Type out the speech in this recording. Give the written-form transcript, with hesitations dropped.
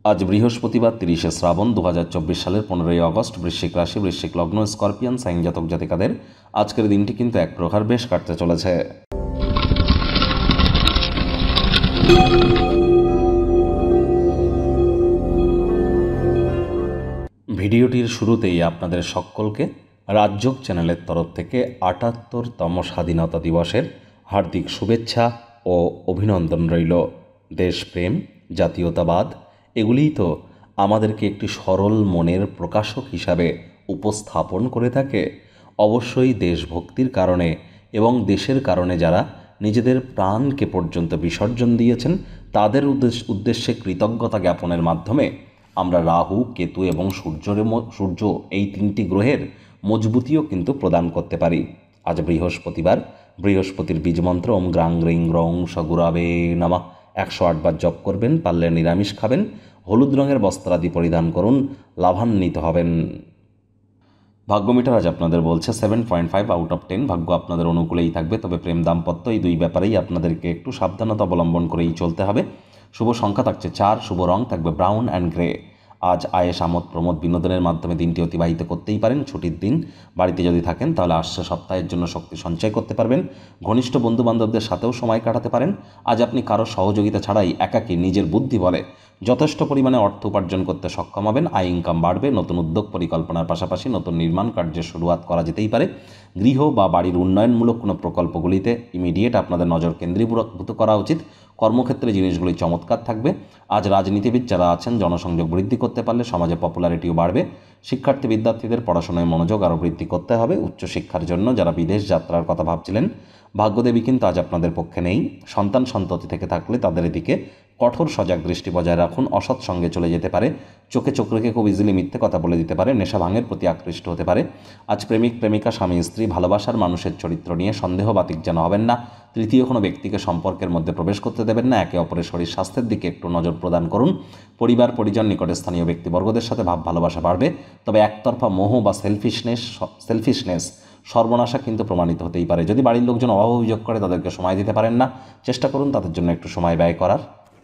আজ বৃহস্পতিবার 30শে শ্রাবণ 2024 সালের 15ই আগস্ট। বৃশ্চিক রাশি, বৃশ্চিক লগ্ন, স্করপিয়ান সাইন জাতক জাতিকাদের আজকের দিনটি কিন্তু এক প্রকার বেশ কাটতে চলেছে। ভিডিওটির শুরুতেই আপনাদের সকলকে রাজযোগ চ্যানেলের তরফ থেকে ৭৮তম স্বাধীনতা দিবসের হার্দিক শুভেচ্ছা ও অভিনন্দন রইল। দেশপ্রেম, জাতীয়তাবাদ এগুলিই তো আমাদেরকে একটি সরল মনের প্রকাশক হিসাবে উপস্থাপন করে থাকে। অবশ্যই দেশভক্তির কারণে এবং দেশের কারণে যারা নিজেদের প্রাণকে পর্যন্ত বিসর্জন দিয়েছেন তাদের উদ্দেশ্যে কৃতজ্ঞতা জ্ঞাপনের মাধ্যমে আমরা রাহু, কেতু এবং সূর্য এই তিনটি গ্রহের মজবুতিও কিন্তু প্রদান করতে পারি। আজ বৃহস্পতিবার, বৃহস্পতির বীজমন্ত্র ওম গ্রাং গ্রিং গ্রং সগুরাবে নমঃ 108 বার জপ করবেন। পারলে নিরামিষ খাবেন, হলুদ রঙের বস্ত্রাদি পরিধান করুন, লাভান্বিত হবেন। ভাগ্যমিটার আজ আপনাদের বলছে 7.5 আউট অফ 10। ভাগ্য আপনাদের অনুকূলেই থাকবে, তবে প্রেম দাম্পত্য এই দুই ব্যাপারেই আপনাদেরকে একটু সাবধানতা অবলম্বন করেই চলতে হবে। শুভ সংখ্যা থাকছে 4, শুভ রং থাকবে ব্রাউন অ্যান্ড গ্রে। আজ আয়েশ, আমোদ, প্রমোদ, বিনোদনের মাধ্যমে দিনটি অতিবাহিত করতেই পারেন। ছুটির দিন বাড়িতে যদি থাকেন তাহলে আসছে সপ্তাহের জন্য শক্তি সঞ্চয় করতে পারবেন। ঘনিষ্ঠ বন্ধুবান্ধবদের সাথেও সময় কাটাতে পারেন। আজ আপনি কারো সহযোগিতা ছাড়াই একাকী নিজের বুদ্ধি বলে যথেষ্ট পরিমাণে অর্থ উপার্জন করতে সক্ষম হবেন। আয় ইনকাম বাড়বে। নতুন উদ্যোগ পরিকল্পনার পাশাপাশি নতুন নির্মাণ কার্যের শুরুয়াত করা যেতেই পারে। গৃহ বা বাড়ির উন্নয়নমূলক কোনো প্রকল্পগুলিতে ইমিডিয়েট আপনাদের নজর কেন্দ্রীভূত করা উচিত। কর্মক্ষেত্রে জিনিসগুলি চমৎকার থাকবে। আজ রাজনীতিবিদ যারা আছেন জনসংযোগ বৃদ্ধি করতে পারলে সমাজে পপুলারিটিও বাড়বে। শিক্ষার্থী বিদ্যার্থীদের পড়াশোনায় মনোযোগ আরও বৃদ্ধি করতে হবে। উচ্চশিক্ষার জন্য যারা বিদেশ যাত্রার কথা ভাবছিলেন, ভাগ্যদেবী কিন্তু আজ আপনাদের পক্ষে নেই। সন্তান সন্ততি থেকে থাকলে তাদের এদিকে কঠোর সজাগ দৃষ্টি বজায় রাখুন। অসৎ সঙ্গে চলে যেতে পারে। চোখে চোখ রেখে খুব ইজিলি মিথ্যে কথা বলে দিতে পারে। নেশা ভাঙের প্রতি আকৃষ্ট হতে পারে। আজ প্রেমিক প্রেমিকা, স্বামী স্ত্রী, ভালোবাসার মানুষের চরিত্র নিয়ে সন্দেহবাতিক যেন হবেন না। তৃতীয় কোনো ব্যক্তিকে সম্পর্কের মধ্যে প্রবেশ করতে দেবেন না। একে অপরের শরীর স্বাস্থ্যের দিকে একটু নজর প্রদান করুন। পরিবার, পরিজন, নিকটে স্থানীয় ব্যক্তিবর্গদের সাথে ভাব ভালোবাসা বাড়বে। তবে একতরফা মোহ বা সেলফিশনেস সর্বনাশা কিন্তু প্রমাণিত হতেই পারে। যদি বাড়ির লোকজন অভাব অভিযোগ করে তাদেরকে সময় দিতে পারেন না, চেষ্টা করুন তাদের জন্য একটু সময় ব্যয় করার।